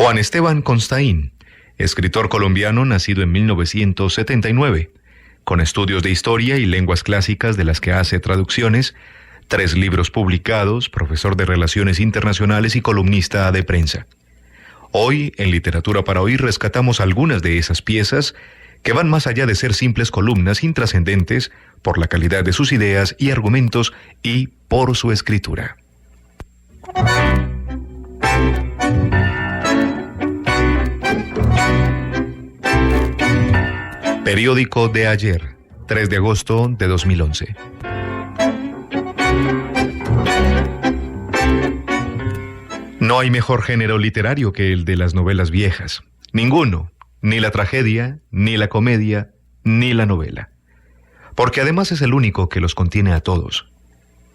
Juan Esteban Constaín, escritor colombiano nacido en 1979, con estudios de historia y lenguas clásicas de las que hace traducciones, 3 libros publicados, profesor de Relaciones Internacionales y columnista de prensa. Hoy, en Literatura para Oír, rescatamos algunas de esas piezas que van más allá de ser simples columnas intrascendentes por la calidad de sus ideas y argumentos y por su escritura. Periódico de ayer, 3 de agosto de 2011. No hay mejor género literario que el de las novelas viejas. Ninguno, ni la tragedia, ni la comedia, ni la novela. Porque además es el único que los contiene a todos.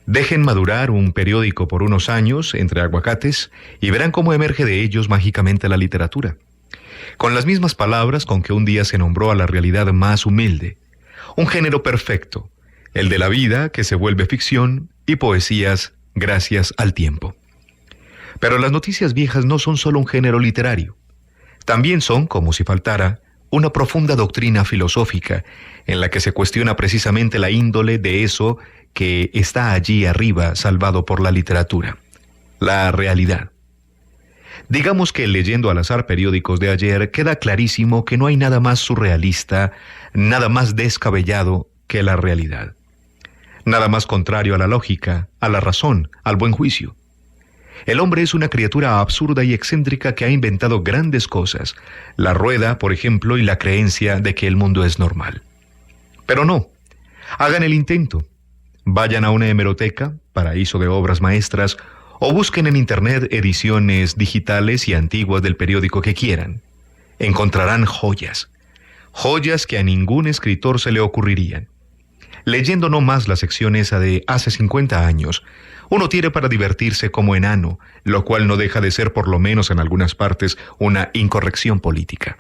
Dejen madurar un periódico por unos años entre aguacates y verán cómo emerge de ellos mágicamente la literatura. Con las mismas palabras con que un día se nombró a la realidad más humilde. Un género perfecto, el de la vida que se vuelve ficción y poesías gracias al tiempo. Pero las noticias viejas no son solo un género literario. También son, como si faltara, una profunda doctrina filosófica en la que se cuestiona precisamente la índole de eso que está allí arriba salvado por la literatura, la realidad. Digamos que leyendo al azar periódicos de ayer queda clarísimo que no hay nada más surrealista, nada más descabellado que la realidad. Nada más contrario a la lógica, a la razón, al buen juicio. El hombre es una criatura absurda y excéntrica que ha inventado grandes cosas, la rueda, por ejemplo, y la creencia de que el mundo es normal. Pero no, hagan el intento. Vayan a una hemeroteca, paraíso de obras maestras, o busquen en internet ediciones digitales y antiguas del periódico que quieran. Encontrarán joyas, joyas que a ningún escritor se le ocurrirían. Leyendo no más la sección esa de hace 50 años, uno tiene para divertirse como enano, lo cual no deja de ser por lo menos en algunas partes una incorrección política.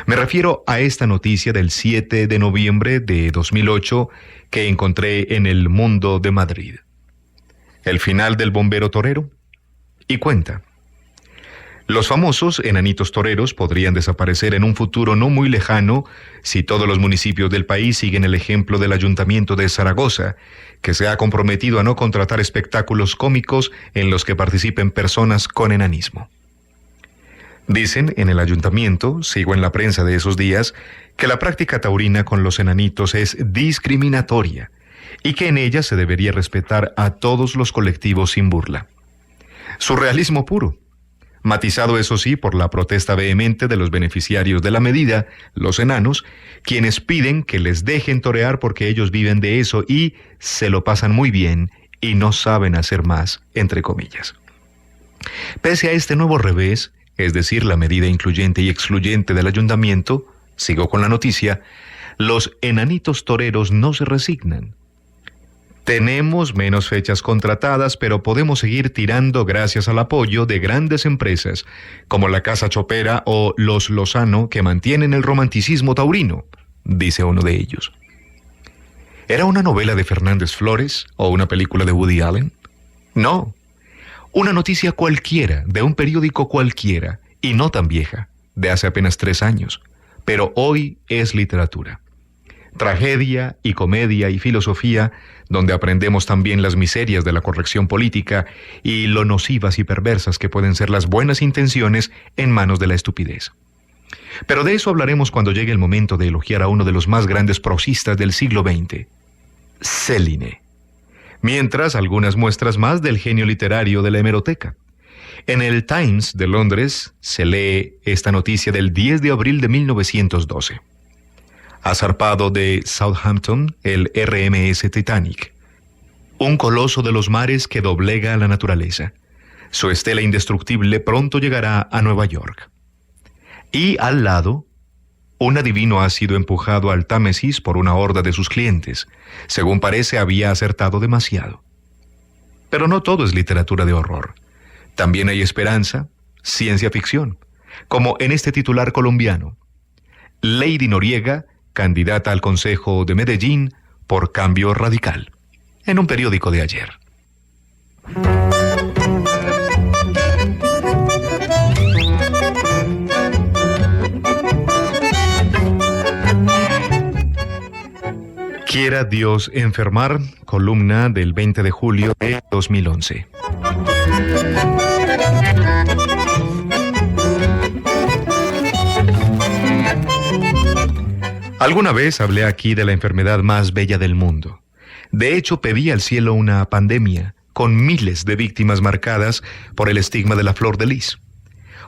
Me refiero a esta noticia del 7 de noviembre de 2008 que encontré en El Mundo de Madrid. El final del bombero torero. Y cuenta. Los famosos enanitos toreros podrían desaparecer en un futuro no muy lejano si todos los municipios del país siguen el ejemplo del Ayuntamiento de Zaragoza, que se ha comprometido a no contratar espectáculos cómicos en los que participen personas con enanismo. Dicen en el ayuntamiento, sigo en la prensa de esos días, que la práctica taurina con los enanitos es discriminatoria y que en ella se debería respetar a todos los colectivos sin burla. Surrealismo puro. Matizado eso sí por la protesta vehemente de los beneficiarios de la medida, los enanos, quienes piden que les dejen torear porque ellos viven de eso y se lo pasan muy bien y no saben hacer más, entre comillas. Pese a este nuevo revés, es decir, la medida incluyente y excluyente del ayuntamiento, sigo con la noticia, los enanitos toreros no se resignan. Tenemos menos fechas contratadas, pero podemos seguir tirando gracias al apoyo de grandes empresas, como la Casa Chopera o los Lozano, que mantienen el romanticismo taurino, dice uno de ellos. ¿Era una novela de Fernández Flores o una película de Woody Allen? No. Una noticia cualquiera, de un periódico cualquiera, y no tan vieja, de hace apenas 3 años, pero hoy es literatura. Tragedia y comedia y filosofía, donde aprendemos también las miserias de la corrección política y lo nocivas y perversas que pueden ser las buenas intenciones en manos de la estupidez. Pero de eso hablaremos cuando llegue el momento de elogiar a uno de los más grandes prosistas del siglo XX, Céline. Mientras, algunas muestras más del genio literario de la hemeroteca. En el Times de Londres se lee esta noticia del 10 de abril de 1912. Ha zarpado de Southampton el RMS Titanic, un coloso de los mares que doblega a la naturaleza. Su estela indestructible pronto llegará a Nueva York. Y al lado, un adivino ha sido empujado al Támesis por una horda de sus clientes. Según parece, había acertado demasiado. Pero no todo es literatura de horror. También hay esperanza, ciencia ficción, como en este titular colombiano. Lady Noriega, candidata al Consejo de Medellín por Cambio Radical, en un periódico de ayer. Quiera Dios enfermar, columna del 20 de julio de 2011. Alguna vez hablé aquí de la enfermedad más bella del mundo. De hecho, pedí al cielo una pandemia, con miles de víctimas marcadas por el estigma de la flor de lis.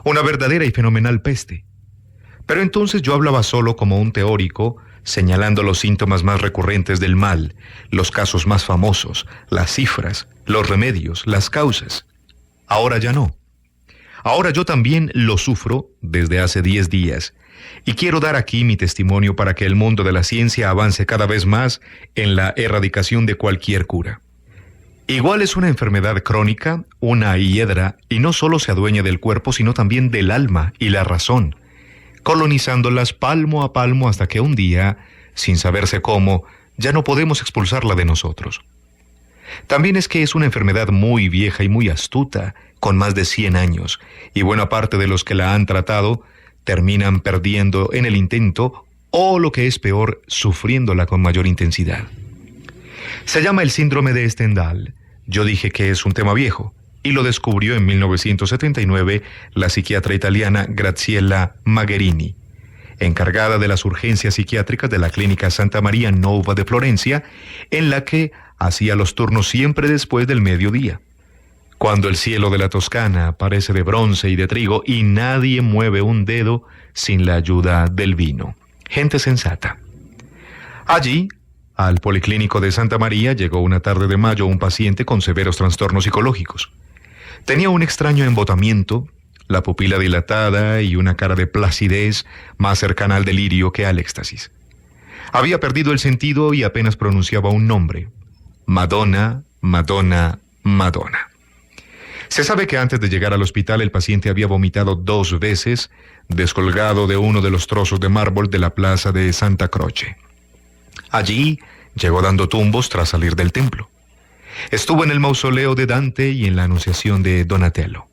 Una verdadera y fenomenal peste. Pero entonces yo hablaba solo como un teórico, señalando los síntomas más recurrentes del mal, los casos más famosos, las cifras, los remedios, las causas. Ahora ya no. Ahora yo también lo sufro desde hace 10 días, y quiero dar aquí mi testimonio para que el mundo de la ciencia avance cada vez más en la erradicación de cualquier cura. Igual es una enfermedad crónica, una hiedra, y no solo se adueña del cuerpo, sino también del alma y la razón, colonizándolas palmo a palmo hasta que un día, sin saberse cómo, ya no podemos expulsarla de nosotros. También es que es una enfermedad muy vieja y muy astuta, con más de 100 años, y buena parte de los que la han tratado terminan perdiendo en el intento o, lo que es peor, sufriéndola con mayor intensidad. Se llama el síndrome de Stendhal. Yo dije que es un tema viejo, y lo descubrió en 1979 la psiquiatra italiana Graziella Magherini, encargada de las urgencias psiquiátricas de la Clínica Santa Maria Nuova de Florencia, en la que hacía los turnos siempre después del mediodía, cuando el cielo de la Toscana parece de bronce y de trigo y nadie mueve un dedo sin la ayuda del vino. Gente sensata. Allí, al Policlínico de Santa María, llegó una tarde de mayo un paciente con severos trastornos psicológicos. Tenía un extraño embotamiento, la pupila dilatada y una cara de placidez más cercana al delirio que al éxtasis. Había perdido el sentido y apenas pronunciaba un nombre: Madonna, Madonna, Madonna. Se sabe que antes de llegar al hospital el paciente había vomitado 2 veces, descolgado de uno de los trozos de mármol de la plaza de Santa Croce. Allí llegó dando tumbos tras salir del templo. Estuvo en el mausoleo de Dante y en la Anunciación de Donatello.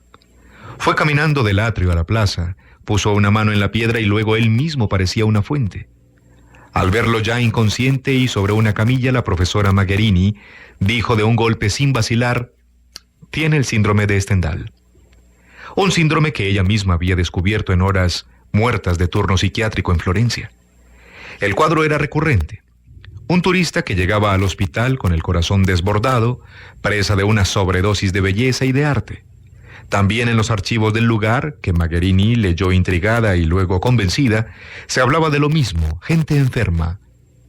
Fue caminando del atrio a la plaza, puso una mano en la piedra y luego él mismo parecía una fuente. Al verlo ya inconsciente y sobre una camilla, la profesora Magherini dijo de un golpe sin vacilar: tiene el síndrome de Stendhal. Un síndrome que ella misma había descubierto en horas muertas de turno psiquiátrico en Florencia. El cuadro era recurrente. Un turista que llegaba al hospital con el corazón desbordado, presa de una sobredosis de belleza y de arte. También en los archivos del lugar, que Magherini leyó intrigada y luego convencida, se hablaba de lo mismo: gente enferma,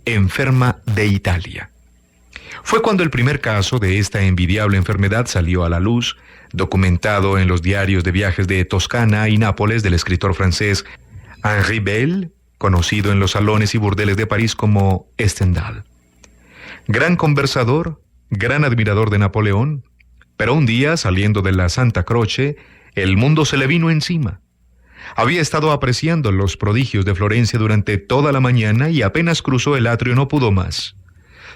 enferma de Italia. Fue cuando el primer caso de esta envidiable enfermedad salió a la luz, documentado en los diarios de viajes de Toscana y Nápoles del escritor francés Henri Bell, conocido en los salones y burdeles de París como Stendhal. Gran conversador, gran admirador de Napoleón, pero un día, saliendo de la Santa Croce, el mundo se le vino encima. Había estado apreciando los prodigios de Florencia durante toda la mañana y apenas cruzó el atrio no pudo más.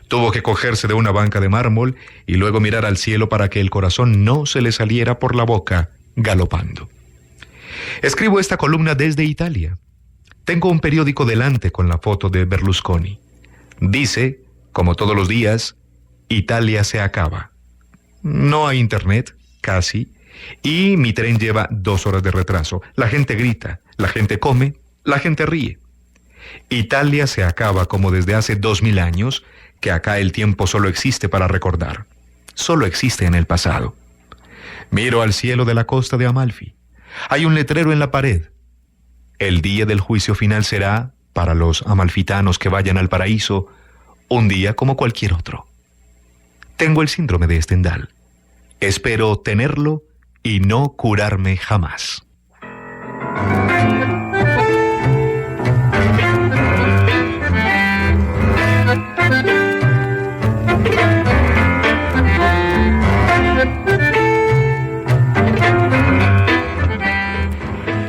Tuvo que cogerse de una banca de mármol y luego mirar al cielo para que el corazón no se le saliera por la boca galopando. Escribo esta columna desde Italia. Tengo un periódico delante con la foto de Berlusconi. Dice, como todos los días, Italia se acaba. No hay internet, casi, y mi tren lleva 2 horas de retraso. La gente grita, la gente come, la gente ríe. Italia se acaba como desde hace 2000 años, que acá el tiempo solo existe para recordar. Solo existe en el pasado. Miro al cielo de la costa de Amalfi. Hay un letrero en la pared. El día del juicio final será, para los amalfitanos que vayan al paraíso, un día como cualquier otro. Tengo el síndrome de Stendhal. Espero tenerlo y no curarme jamás.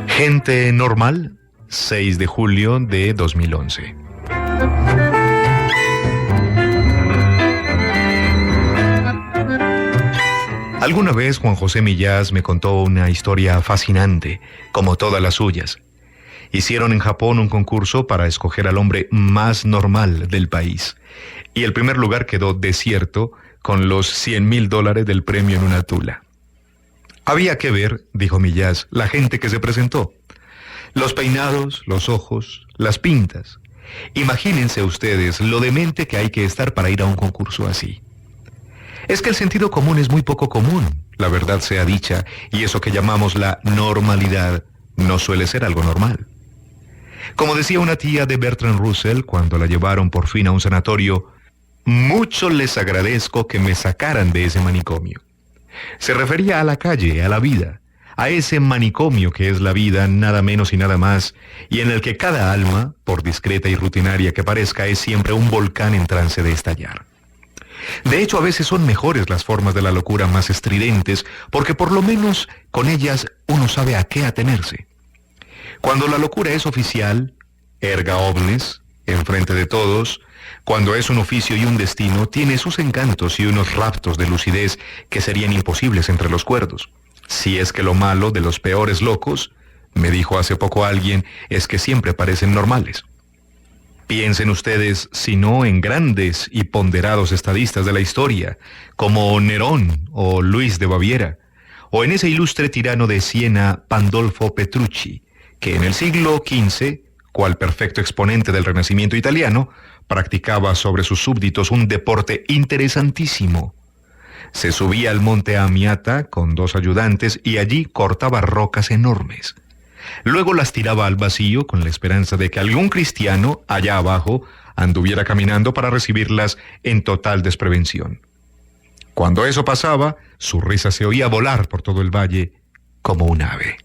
Gente normal, 6 de julio de 2011. Alguna vez Juan José Millás me contó una historia fascinante, como todas las suyas. Hicieron en Japón un concurso para escoger al hombre más normal del país. Y el primer lugar quedó desierto con los $100,000 del premio en una tula. Había que ver, dijo Millás, la gente que se presentó. Los peinados, los ojos, las pintas. Imagínense ustedes lo demente que hay que estar para ir a un concurso así. Es que el sentido común es muy poco común, la verdad sea dicha, y eso que llamamos la normalidad no suele ser algo normal. Como decía una tía de Bertrand Russell cuando la llevaron por fin a un sanatorio, mucho les agradezco que me sacaran de ese manicomio. Se refería a la calle, a la vida, a ese manicomio que es la vida, nada menos y nada más, y en el que cada alma, por discreta y rutinaria que parezca, es siempre un volcán en trance de estallar. De hecho, a veces son mejores las formas de la locura más estridentes, porque por lo menos con ellas uno sabe a qué atenerse. Cuando la locura es oficial, erga omnes, enfrente de todos, cuando es un oficio y un destino, tiene sus encantos y unos raptos de lucidez que serían imposibles entre los cuerdos. Si es que lo malo de los peores locos, me dijo hace poco alguien, es que siempre parecen normales. Piensen ustedes, si no, en grandes y ponderados estadistas de la historia, como Nerón o Luis de Baviera, o en ese ilustre tirano de Siena, Pandolfo Petrucci, que en el siglo XV, cual perfecto exponente del Renacimiento italiano, practicaba sobre sus súbditos un deporte interesantísimo. Se subía al monte Amiata con 2 ayudantes y allí cortaba rocas enormes. Luego las tiraba al vacío con la esperanza de que algún cristiano, allá abajo, anduviera caminando para recibirlas en total desprevención. Cuando eso pasaba, su risa se oía volar por todo el valle como un ave.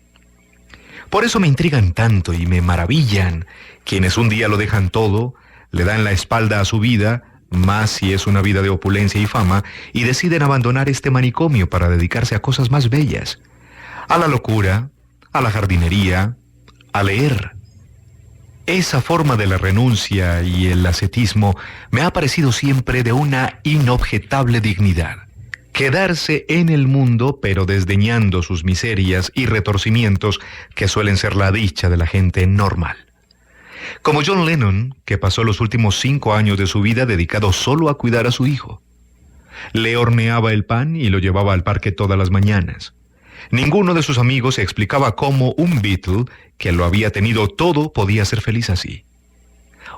Por eso me intrigan tanto y me maravillan quienes un día lo dejan todo, le dan la espalda a su vida, más si es una vida de opulencia y fama, y deciden abandonar este manicomio para dedicarse a cosas más bellas, a la locura, a la jardinería, a leer. Esa forma de la renuncia y el ascetismo me ha parecido siempre de una inobjetable dignidad. Quedarse en el mundo, pero desdeñando sus miserias y retorcimientos que suelen ser la dicha de la gente normal. Como John Lennon, que pasó los últimos 5 años de su vida dedicado solo a cuidar a su hijo. Le horneaba el pan y lo llevaba al parque todas las mañanas. Ninguno de sus amigos explicaba cómo un Beatle, que lo había tenido todo, podía ser feliz así.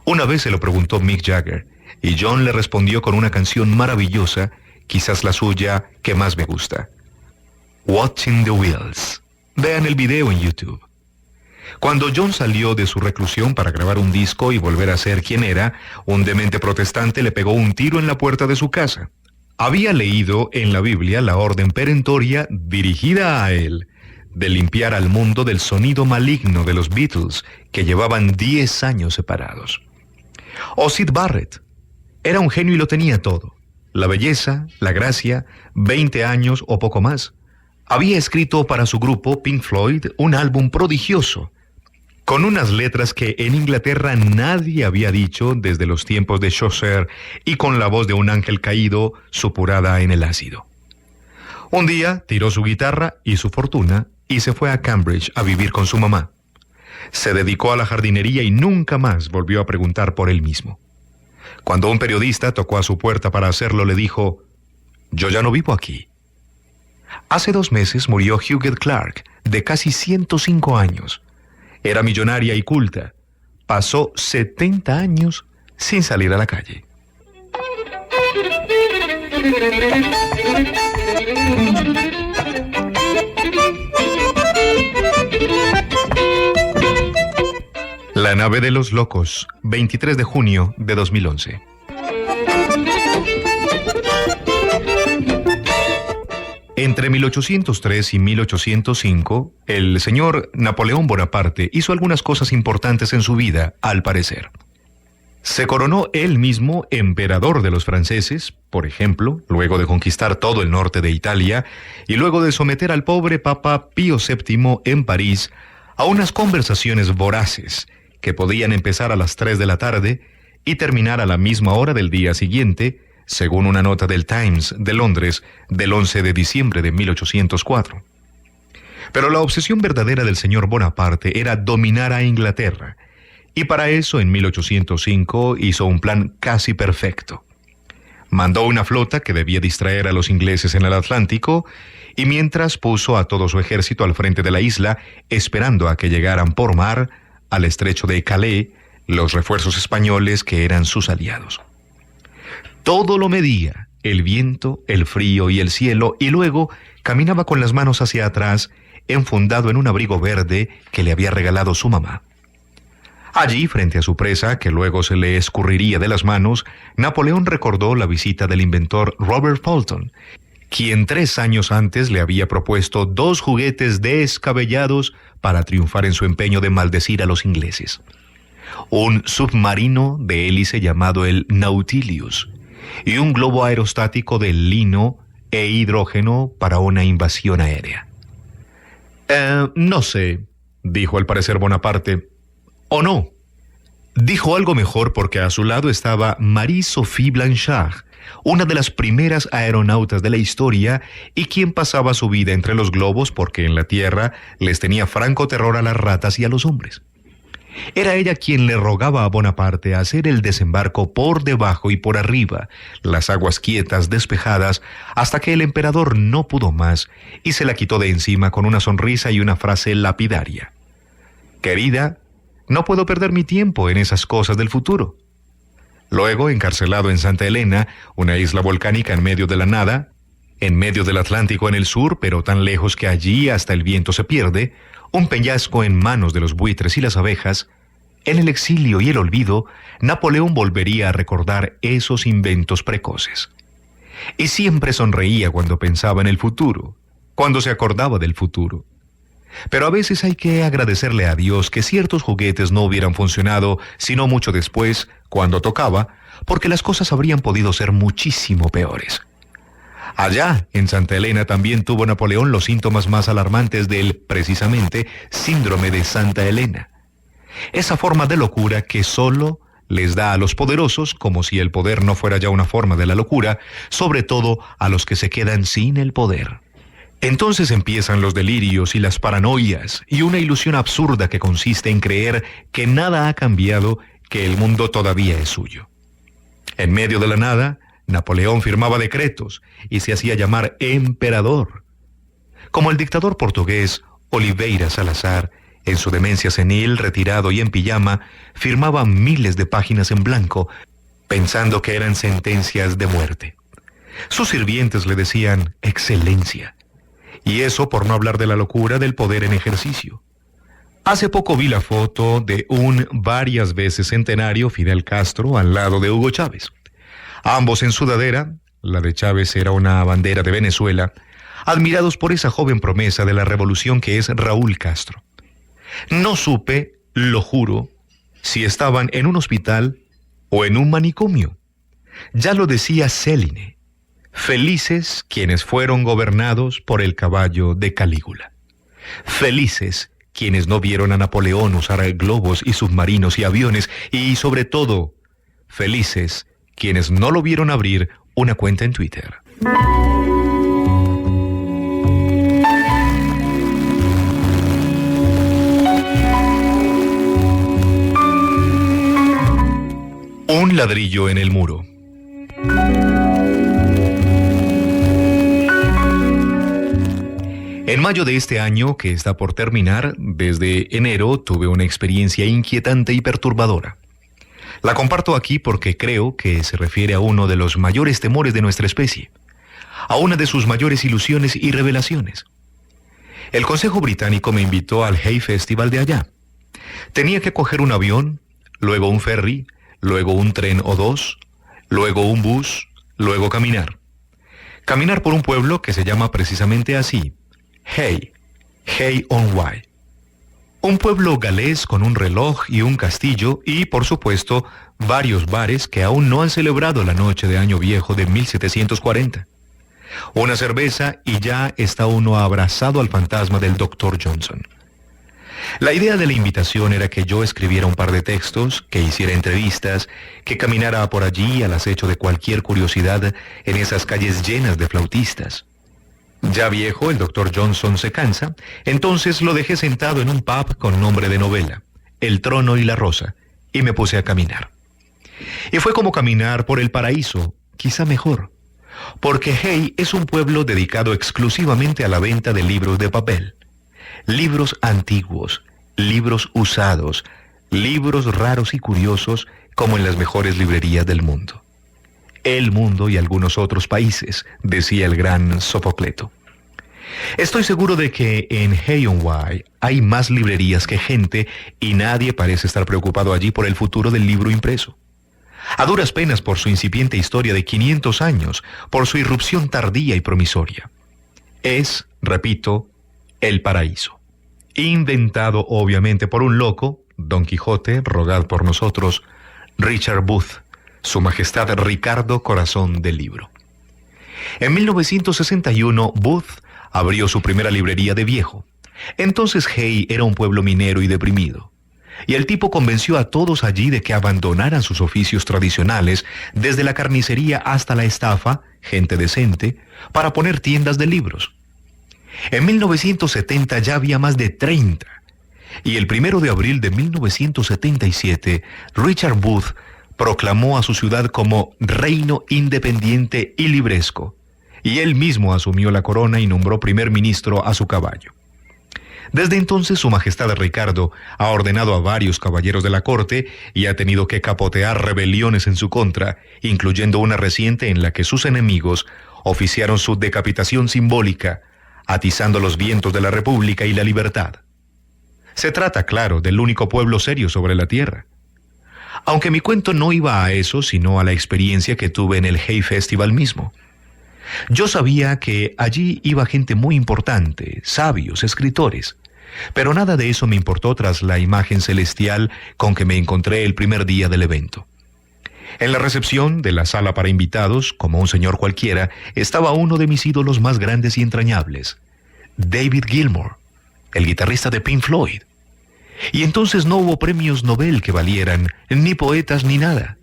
Una vez se lo preguntó Mick Jagger, y John le respondió con una canción maravillosa, quizás la suya que más me gusta. Watching the Wheels. Vean el video en YouTube. Cuando John salió de su reclusión para grabar un disco y volver a ser quien era, un demente protestante le pegó un tiro en la puerta de su casa. Había leído en la Biblia la orden perentoria dirigida a él de limpiar al mundo del sonido maligno de los Beatles, que llevaban 10 años separados. O Syd Barrett. Era un genio y lo tenía todo. La belleza, la gracia, 20 años o poco más. Había escrito para su grupo Pink Floyd un álbum prodigioso, con unas letras que en Inglaterra nadie había dicho desde los tiempos de Chaucer y con la voz de un ángel caído supurada en el ácido. Un día tiró su guitarra y su fortuna y se fue a Cambridge a vivir con su mamá. Se dedicó a la jardinería y nunca más volvió a preguntar por él mismo. Cuando un periodista tocó a su puerta para hacerlo, le dijo: «Yo ya no vivo aquí». Hace 2 meses murió Huguette Clark, de casi 105 años. Era millonaria y culta. Pasó 70 años sin salir a la calle. La nave de los locos, 23 de junio de 2011. Entre 1803 y 1805, el señor Napoleón Bonaparte hizo algunas cosas importantes en su vida, al parecer. Se coronó él mismo emperador de los franceses, por ejemplo, luego de conquistar todo el norte de Italia y luego de someter al pobre Papa Pío VII en París a unas conversaciones voraces que podían empezar a las 3 de la tarde y terminar a la misma hora del día siguiente, según una nota del Times de Londres del 11 de diciembre de 1804. Pero la obsesión verdadera del señor Bonaparte era dominar a Inglaterra, y para eso en 1805 hizo un plan casi perfecto. Mandó una flota que debía distraer a los ingleses en el Atlántico, y mientras puso a todo su ejército al frente de la isla, esperando a que llegaran por mar al estrecho de Calais los refuerzos españoles que eran sus aliados. Todo lo medía, el viento, el frío y el cielo, y luego caminaba con las manos hacia atrás, enfundado en un abrigo verde que le había regalado su mamá. Allí, frente a su presa, que luego se le escurriría de las manos, Napoleón recordó la visita del inventor Robert Fulton, quien 3 años antes le había propuesto 2 juguetes descabellados para triunfar en su empeño de maldecir a los ingleses. Un submarino de hélice llamado el Nautilus y un globo aerostático de lino e hidrógeno para una invasión aérea. No sé, dijo al parecer Bonaparte. ¿O no? Dijo algo mejor porque a su lado estaba Marie-Sophie Blanchard, una de las primeras aeronautas de la historia y quien pasaba su vida entre los globos porque en la tierra les tenía franco terror a las ratas y a los hombres. Era ella quien le rogaba a Bonaparte hacer el desembarco por debajo y por arriba, las aguas quietas, despejadas, hasta que el emperador no pudo más y se la quitó de encima con una sonrisa y una frase lapidaria. Querida, no puedo perder mi tiempo en esas cosas del futuro. Luego, encarcelado en Santa Elena, una isla volcánica en medio de la nada, en medio del Atlántico en el sur, pero tan lejos que allí hasta el viento se pierde, un peñasco en manos de los buitres y las abejas, en el exilio y el olvido, Napoleón volvería a recordar esos inventos precoces. Y siempre sonreía cuando pensaba en el futuro, cuando se acordaba del futuro. Pero a veces hay que agradecerle a Dios que ciertos juguetes no hubieran funcionado, sino mucho después, cuando tocaba, porque las cosas habrían podido ser muchísimo peores. Allá, en Santa Elena, también tuvo Napoleón los síntomas más alarmantes del, precisamente, síndrome de Santa Elena. Esa forma de locura que solo les da a los poderosos, como si el poder no fuera ya una forma de la locura, sobre todo a los que se quedan sin el poder. Entonces empiezan los delirios y las paranoias y una ilusión absurda que consiste en creer que nada ha cambiado, que el mundo todavía es suyo. En medio de la nada, Napoleón firmaba decretos y se hacía llamar emperador. Como el dictador portugués Oliveira Salazar, en su demencia senil, retirado y en pijama, firmaba miles de páginas en blanco, pensando que eran sentencias de muerte. Sus sirvientes le decían excelencia. Y eso por no hablar de la locura del poder en ejercicio. Hace poco vi la foto de un varias veces centenario Fidel Castro al lado de Hugo Chávez. Ambos en sudadera, la de Chávez era una bandera de Venezuela, admirados por esa joven promesa de la revolución que es Raúl Castro. No supe, lo juro, si estaban en un hospital o en un manicomio. Ya lo decía Céline. Felices quienes fueron gobernados por el caballo de Calígula. Felices quienes no vieron a Napoleón usar globos y submarinos y aviones, y sobre todo, felices quienes no lo vieron abrir una cuenta en Twitter. Un ladrillo en el muro. En mayo de este año, que está por terminar, desde enero tuve una experiencia inquietante y perturbadora. La comparto aquí porque creo que se refiere a uno de los mayores temores de nuestra especie, a una de sus mayores ilusiones y revelaciones. El Consejo Británico me invitó al Hay Festival de allá. Tenía que coger un avión, luego un ferry, luego un tren o 2, luego un bus, luego caminar. Caminar por un pueblo que se llama precisamente así, Hay-on-Wye. Un pueblo galés con un reloj y un castillo y, por supuesto, varios bares que aún no han celebrado la noche de Año Viejo de 1740. Una cerveza y ya está uno abrazado al fantasma del Dr. Johnson. La idea de la invitación era que yo escribiera un par de textos, que hiciera entrevistas, que caminara por allí al acecho de cualquier curiosidad en esas calles llenas de flautistas. Ya viejo, el doctor Johnson se cansa, entonces lo dejé sentado en un pub con nombre de novela, El Trono y la Rosa, y me puse a caminar. Y fue como caminar por el paraíso, quizá mejor, porque Hay es un pueblo dedicado exclusivamente a la venta de libros de papel. Libros antiguos, libros usados, libros raros y curiosos como en las mejores librerías del mundo. El mundo y algunos otros países, decía el gran Sofocleto. Estoy seguro de que en Hay hay más librerías que gente y nadie parece estar preocupado allí por el futuro del libro impreso. A duras penas por su incipiente historia de 500 años, por su irrupción tardía y promisoria. Es, repito, el paraíso. Inventado obviamente por un loco, Don Quijote, rogad por nosotros, Richard Booth, Su Majestad Ricardo Corazón del Libro. En 1961, Booth abrió su primera librería de viejo. Entonces Hay era un pueblo minero y deprimido. Y el tipo convenció a todos allí de que abandonaran sus oficios tradicionales, desde la carnicería hasta la estafa, gente decente, para poner tiendas de libros. En 1970 ya había más de 30. Y el 1 de abril de 1977, Richard Booth proclamó a su ciudad como reino independiente y libresco, y él mismo asumió la corona y nombró primer ministro a su caballo. Desde entonces Su Majestad Ricardo ha ordenado a varios caballeros de la corte y ha tenido que capotear rebeliones en su contra, incluyendo una reciente en la que sus enemigos oficiaron su decapitación simbólica, atizando los vientos de la República y la libertad. Se trata, claro, del único pueblo serio sobre la tierra. Aunque mi cuento no iba a eso, sino a la experiencia que tuve en el Hay Festival mismo. Yo sabía que allí iba gente muy importante, sabios, escritores, pero nada de eso me importó tras la imagen celestial con que me encontré el primer día del evento. En la recepción de la sala para invitados, como un señor cualquiera, estaba uno de mis ídolos más grandes y entrañables, David Gilmour, el guitarrista de Pink Floyd. Y entonces no hubo premios Nobel que valieran, ni poetas ni nada.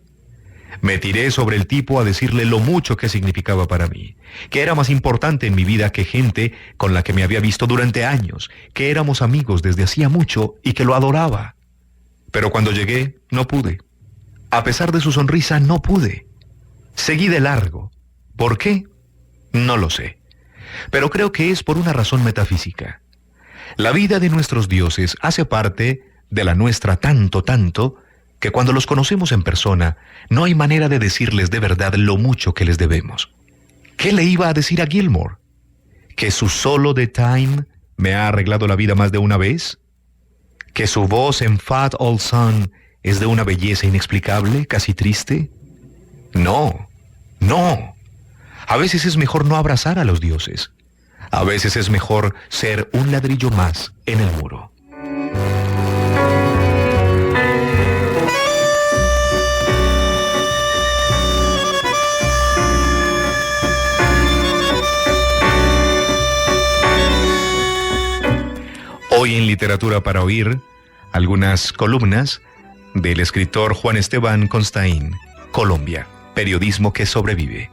Me tiré sobre el tipo a decirle lo mucho que significaba para mí, que era más importante en mi vida que gente con la que me había visto durante años, que éramos amigos desde hacía mucho y que lo adoraba. Pero cuando llegué, no pude. A pesar de su sonrisa, no pude. Seguí de largo. ¿Por qué? No lo sé. Pero creo que es por una razón metafísica. La vida de nuestros dioses hace parte de la nuestra tanto, que cuando los conocemos en persona, no hay manera de decirles de verdad lo mucho que les debemos. ¿Qué le iba a decir a Gilmour? ¿Que su solo de Time me ha arreglado la vida más de una vez? ¿Que su voz en Fat Old Sun es de una belleza inexplicable, casi triste? No, no. A veces es mejor no abrazar a los dioses. A veces es mejor ser un ladrillo más en el muro. Hoy en Literatura para Oír, algunas columnas del escritor Juan Esteban Constaín, Colombia, periodismo que sobrevive.